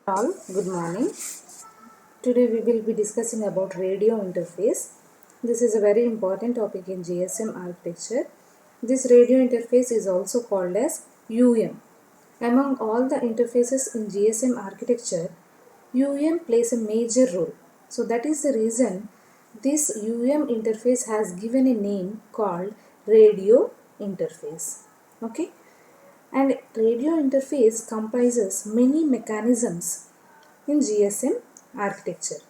All, good morning. Today we will be discussing about radio interface. This is a very important topic in GSM architecture. This radio interface is also called as UM. Among all the interfaces in GSM architecture, UM plays a major role. So that is the reason this UM interface has given a name called radio interface. Okay? And radio interface comprises many mechanisms in GSM architecture.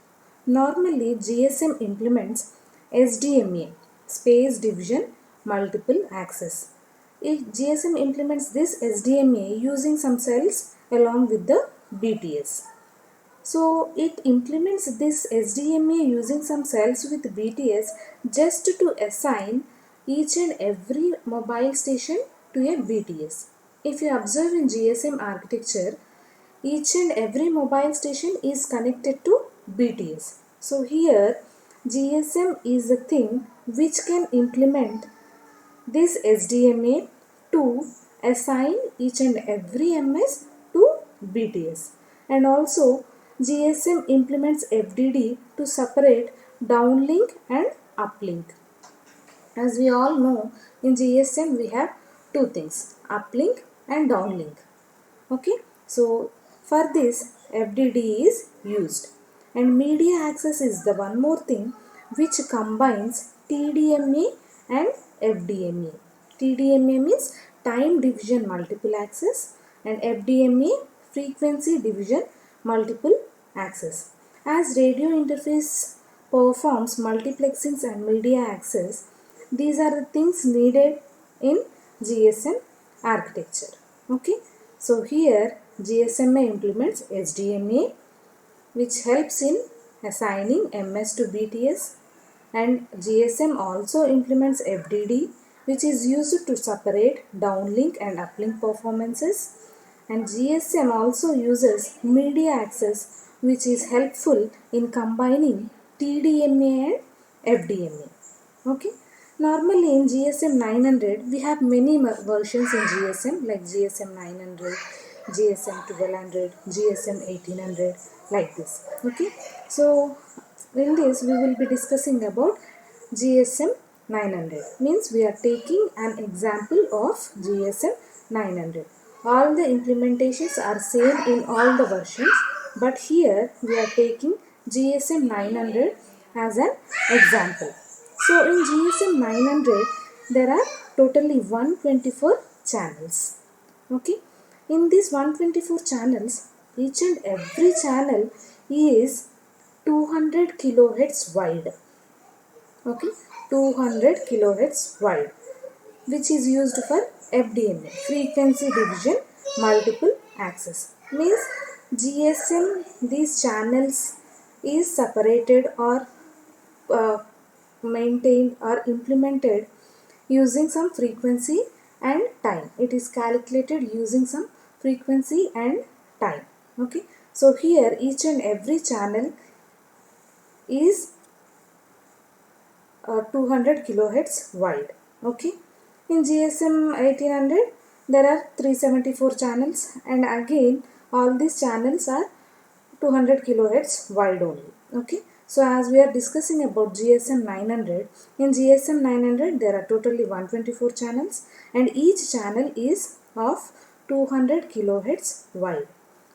Normally, GSM implements SDMA, Space Division Multiple Access. If GSM implements this SDMA using some cells along with the BTS. So it implements this SDMA using some cells with BTS just to assign each and every mobile station to a BTS. If you observe in GSM architecture, each and every mobile station is connected to BTS. So here GSM is the thing which can implement this SDMA to assign each and every MS to BTS. And also GSM implements FDD to separate downlink and uplink. As we all know, in GSM we have two things, uplink and downlink. Okay, so for this FDD is used, and media access is the one more thing which combines TDMA and FDMA. TDMA means time division multiple access and FDMA frequency division multiple access. As radio interface performs multiplexing and media access, these are the things needed in GSM architecture. Okay, so here GSMA implements SDMA, which helps in assigning MS to BTS, and GSM also implements FDD, which is used to separate downlink and uplink performances, and GSM also uses media access, which is helpful in combining TDMA and FDMA. Okay. Normally in GSM 900 we have many versions in GSM like GSM 900, GSM 1200, GSM 1800 like this. Okay. So in this we will be discussing about GSM 900. Means we are taking an example of GSM 900. All the implementations are same in all the versions, but here we are taking GSM 900 as an example. So in GSM 900 there are totally 124 channels. Okay. In these 124 channels, each and every channel is 200 kilohertz wide. Okay, 200 kilohertz wide, which is used for FDMA, frequency division multiple access. Means GSM, these channels is separated or uh, maintained or implemented using some frequency and time. It is calculated using some frequency and time. Okay, so here each and every channel is 200 kilohertz wide. Okay, in GSM 1800 there are 374 channels, and again all these channels are 200 kilohertz wide only. Okay, so as we are discussing about GSM 900, in GSM 900 there are totally 124 channels, and each channel is of 200 kilohertz wide.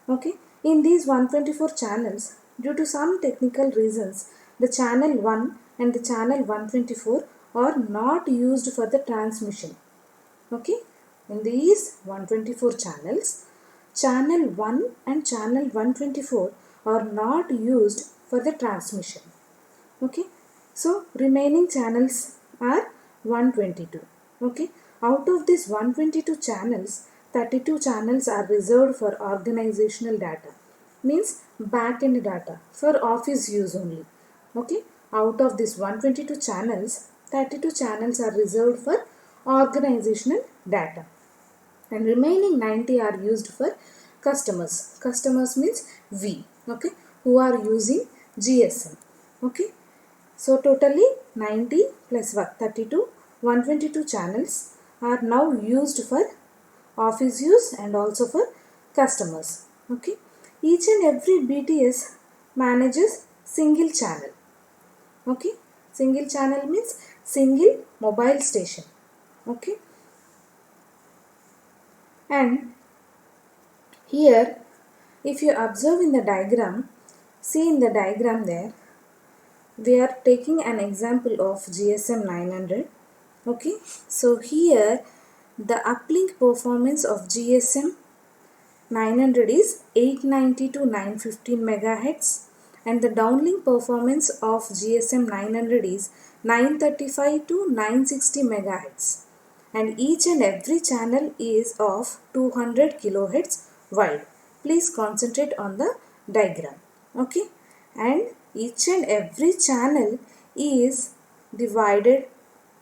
Okay, in these 124 channels, due to some technical reasons, the channel 1 and the channel 124 are not used for the transmission. Okay, in these 124 channels, channel 1 and channel 124 are not used for the transmission. Okay, so remaining channels are 122. Okay, out of these 122 channels, 32 channels are reserved for organizational data, means back-end data for office use only. Okay, out of these 122 channels, 32 channels are reserved for organizational data, and remaining 90 are used for customers. Customers means we, okay, who are using GSM. Okay, so totally 90 plus what, 32, 122 channels are now used for office use and also for customers. Okay, each and every BTS manages single channel. Okay, single channel means single mobile station. Okay, and here if you observe in the diagram, see in the diagram there, we are taking an example of GSM 900. Okay, so here the uplink performance of GSM 900 is 890 to 915 megahertz, and the downlink performance of GSM 900 is 935 to 960 megahertz, and each and every channel is of 200 kilohertz wide. Please concentrate on the diagram. Okay, and each and every channel is divided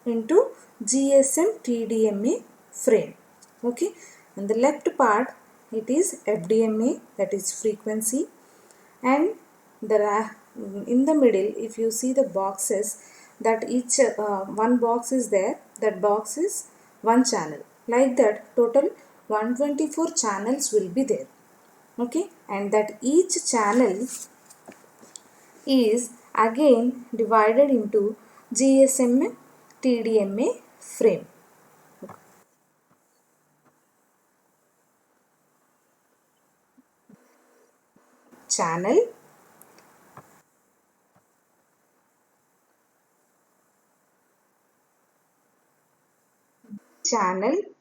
into GSM TDMA frame. Okay, and the left part it is FDMA, that is frequency, and the in the middle if you see the boxes, that each one box is there, that box is one channel. Like that total 124 channels will be there. Okay, and that each channel is again divided into GSM TDMA frame. Channel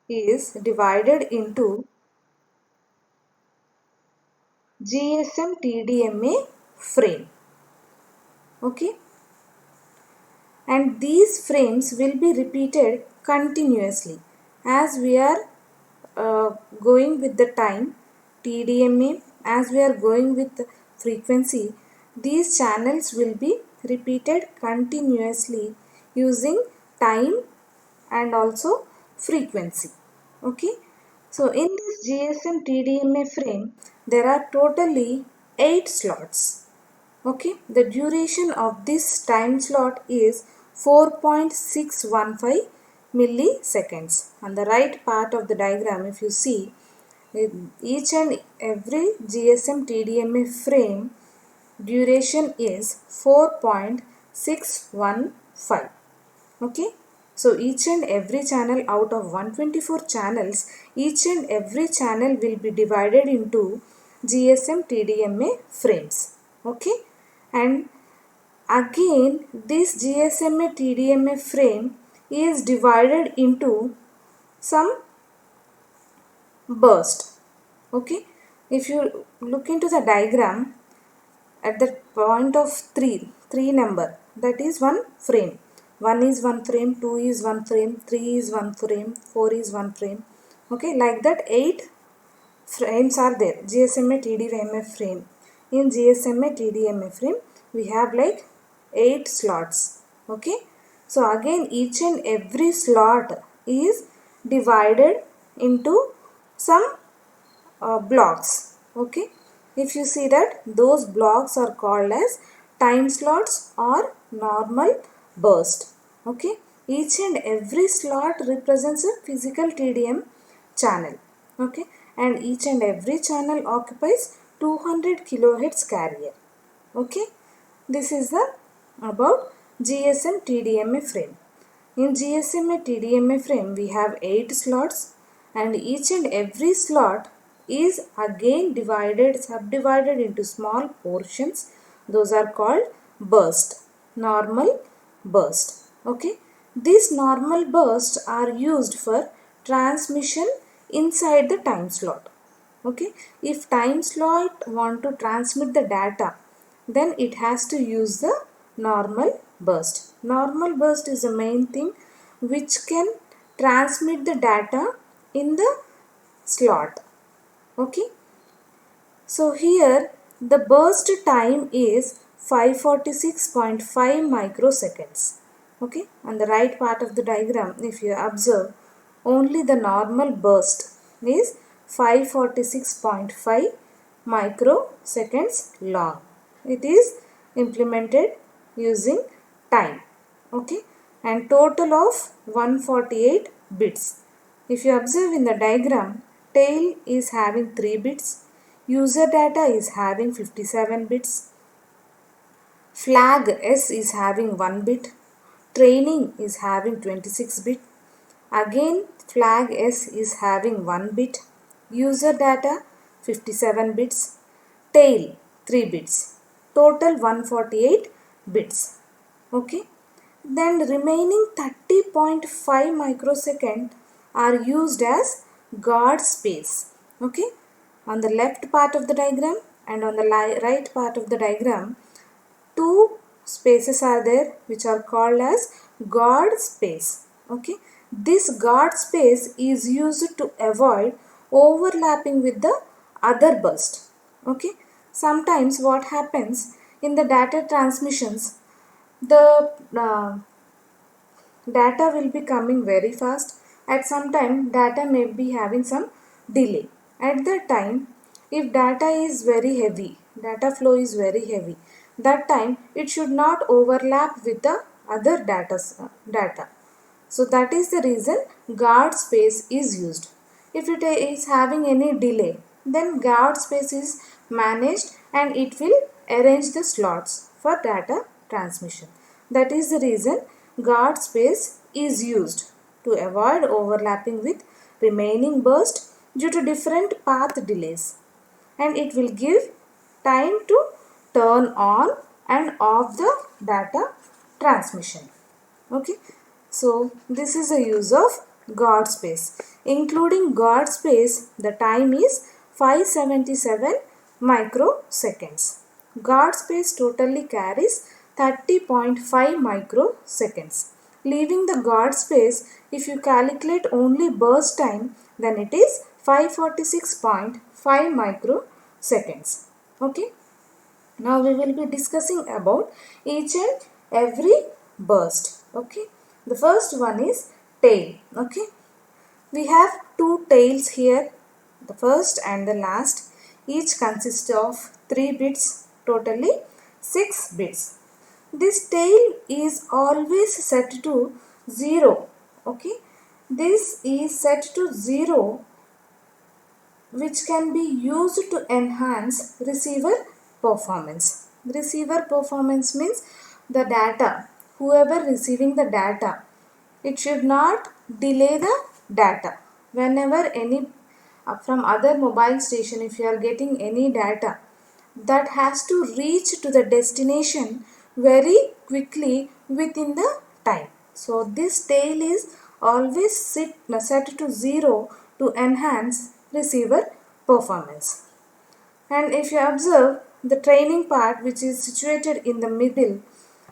is divided into GSM TDMA frame. Okay, and these frames will be repeated continuously as we are going with the time TDMA, as we are going with the frequency. These channels will be repeated continuously using time and also frequency. Okay, so in this GSM TDMA frame there are totally 8 slots. Okay, the duration of this time slot is 4.615 milliseconds. On the right part of the diagram, if you see, each and every GSM TDMA frame duration is 4.615. Okay, so each and every channel out of 124 channels, each and every channel will be divided into GSM TDMA frames. Okay, and again this GSMA TDMA frame is divided into some burst. Okay, if you look into the diagram at the point of 3 number, that is one frame. 1 is one frame, 2 is one frame, 3 is one frame, 4 is one frame. Okay, like that 8 frames are there. GSMA TDMA frame. In GSMA TDMA frame we have like 8 slots. Okay, so again each and every slot is divided into some blocks. Okay, if you see that, those blocks are called as time slots or normal burst. Okay, each and every slot represents a physical TDM channel. Okay, and each and every channel occupies 200 kilohertz carrier. Okay, this is the about GSM TDMA frame. In GSMA TDMA frame we have 8 slots, and each and every slot is again subdivided into small portions. Those are called burst, normal burst. Okay, these normal bursts are used for transmission inside the time slot. Okay, if time slot want to transmit the data, then it has to use the normal burst. Normal burst is the main thing which can transmit the data in the slot. Okay, so here the burst time is 546.5 microseconds. Okay, on the right part of the diagram if you observe, only the normal burst is 546.5 microseconds long. It is implemented using time. Okay, and total of 148 bits. If you observe in the diagram, tail is having 3 bits, User data is having 57 bits. Flag S is having 1 bit. Training is having 26 bit. Again flag S is having 1 bit. User data 57 bits. Tail 3 bits. Total 148 bits. Okay. Then remaining 30.5 microsecond are used as guard space. Okay. On the left part of the diagram and on the right part of the diagram, two spaces are there which are called as guard space. Okay. This guard space is used to avoid overlapping with the other burst. Okay. Sometimes what happens in the data transmissions, the data will be coming very fast. At some time data may be having some delay. At that time, if data is very heavy, data flow is very heavy, that time it should not overlap with the other data. So that is the reason guard space is used. If it is having any delay, then guard space is managed and it will arrange the slots for data transmission. That is the reason guard space is used to avoid overlapping with remaining burst due to different path delays, and it will give time to turn on and off the data transmission. Okay, so this is the use of guard space. Including guard space, the time is 577 microseconds. Guard space totally carries 30.5 microseconds. Leaving the guard space, if you calculate only burst time, then it is 546.5 microseconds. Okay. Now we will be discussing about each and every burst. Okay. The first one is tail. Okay. We have two tails here, the first and the last. Each consists of 3 bits, totally 6 bits. This tail is always set to 0. Okay. This is set to 0, which can be used to enhance receiver performance. Receiver performance means the data, whoever receiving the data, it should not delay the data. Whenever any from other mobile station, if you are getting any data, that has to reach to the destination very quickly within the time. So this tail is always set to 0 to enhance receiver performance. And if you observe, the training part, which is situated in the middle,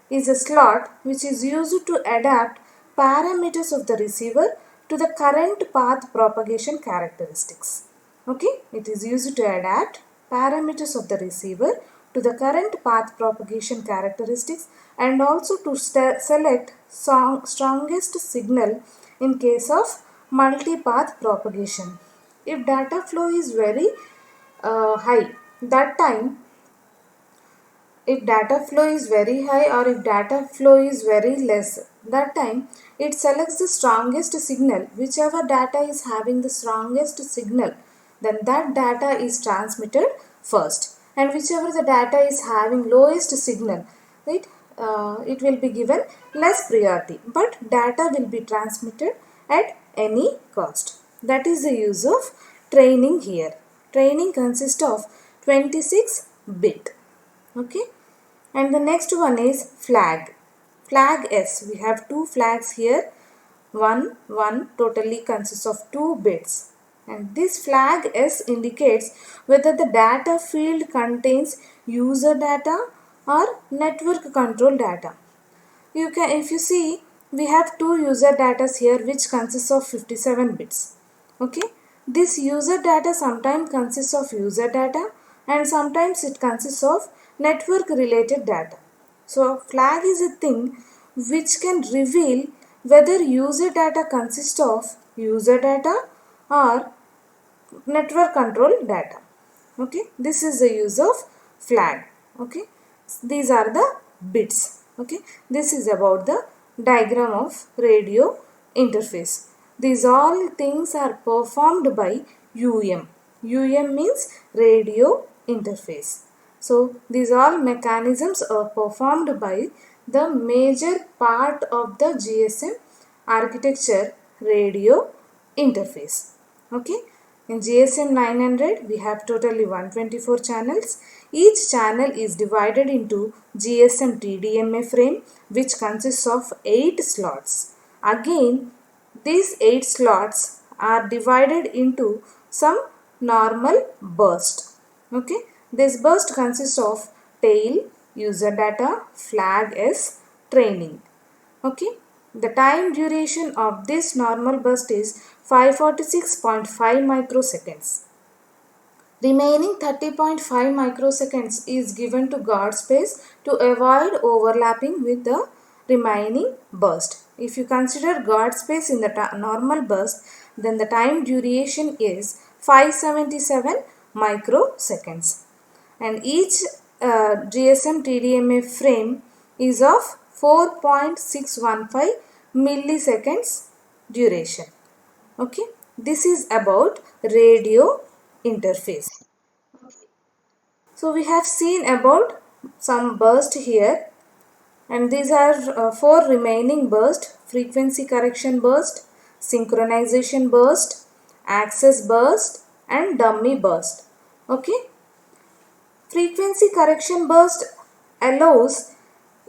is a slot which is used to adapt parameters of the receiver to the current path propagation characteristics. Okay, it is used to adapt parameters of the receiver to the current path propagation characteristics and also to select strongest signal in case of multi-path propagation. If data flow is very high, that time, if data flow is very high or if data flow is very less, that time it selects the strongest signal. Whichever data is having the strongest signal, then that data is transmitted first, and whichever the data is having lowest signal, right, it will be given less priority, but data will be transmitted at any cost. That is the use of training here. Training consists of 26 bit. Okay, and the next one is flag. Flag S, we have two flags here. One totally consists of 2 bits, and this flag S indicates whether the data field contains user data or network control data. You can, if you see, we have two user data here which consists of 57 bits. Okay, this user data sometimes consists of user data and sometimes it consists of network related data. So flag is a thing which can reveal whether user data consists of user data or network control data. Okay, this is the use of flag. Okay, these are the bits. Okay, this is about the diagram of radio interface. These all things are performed by UM. UM means radio interface. So these all mechanisms are performed by the major part of the GSM architecture, radio interface. Okay. In GSM 900 we have totally 124 channels. Each channel is divided into GSM TDMA frame which consists of 8 slots. Again, these 8 slots are divided into some normal burst. Okay. This burst consists of tail, user data, flag S, training. Okay. The time duration of this normal burst is 546.5 microseconds. Remaining 30.5 microseconds is given to guard space to avoid overlapping with the remaining burst. If you consider guard space in the normal burst, then the time duration is 577 microseconds. And each GSM TDMA frame is of 4.615 milliseconds duration. Okay, this is about radio interface. So we have seen about some burst here, and these are 4 remaining burst: frequency correction burst, synchronization burst, access burst, and dummy burst. Okay. Frequency correction burst allows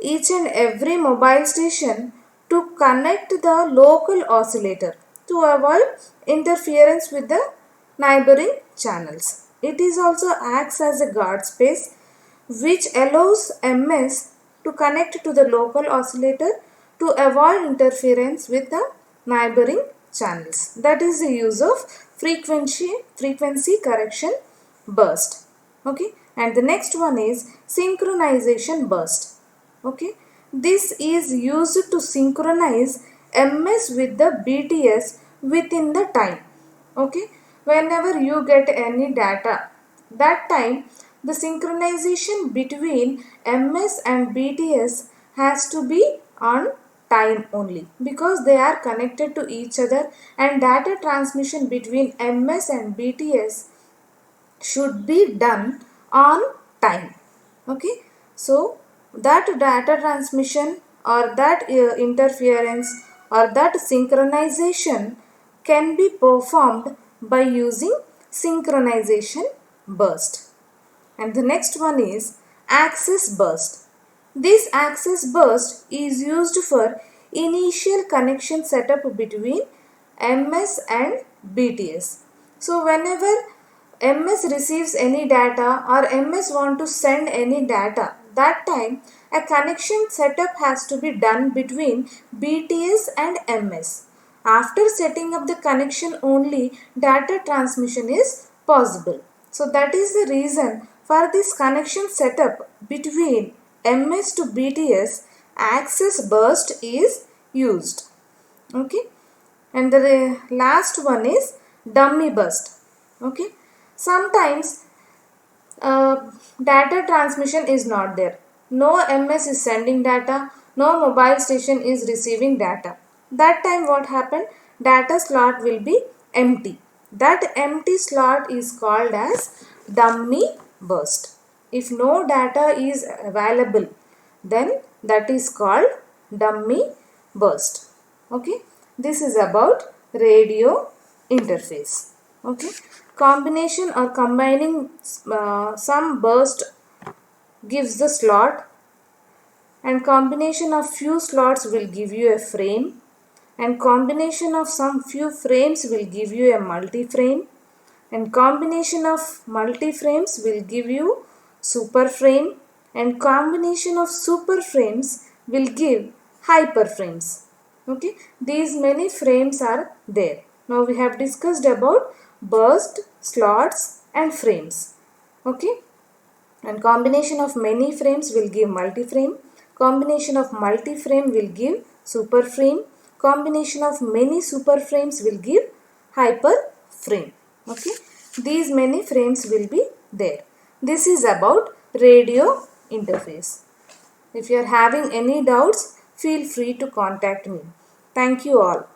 each and every mobile station to connect the local oscillator to avoid interference with the neighboring channels. It is also acts as a guard space which allows MS to connect to the local oscillator to avoid interference with the neighboring channels. That is the use of frequency correction burst. Okay, and the next one is synchronization burst. Okay, this is used to synchronize MS with the BTS within the time. Okay, whenever you get any data, that time the synchronization between MS and BTS has to be on time only, because they are connected to each other, and data transmission between MS and BTS should be done on time. Okay, so that data transmission or that interference or that synchronization can be performed by using synchronization burst. And the next one is access burst. This access burst is used for initial connection setup between MS and BTS. So whenever MS receives any data or MS want to send any data, that time a connection setup has to be done between BTS and MS. After setting up the connection only data transmission is possible. So that is the reason for this connection setup between MS to BTS, access burst is used. Okay, and the last one is dummy burst. Okay, sometimes data transmission is not there. No MS is sending data, no mobile station is receiving data. That time what happened? Data slot will be empty. That empty slot is called as dummy burst. If no data is available, then that is called dummy burst. Okay, this is about radio interface. Okay, combination or combining some burst gives the slot, and combination of few slots will give you a frame, and combination of some few frames will give you a multi-frame, and combination of multi-frames will give you super frame, and combination of super frames will give hyper frames. Okay, these many frames are there. Now we have discussed about burst, slots and frames. Okay, and combination of many frames will give multi-frame, combination of multi-frame will give super frame, combination of many super frames will give hyper frame. Okay, these many frames will be there. This is about radio interface. If you are having any doubts, feel free to contact me. Thank you all.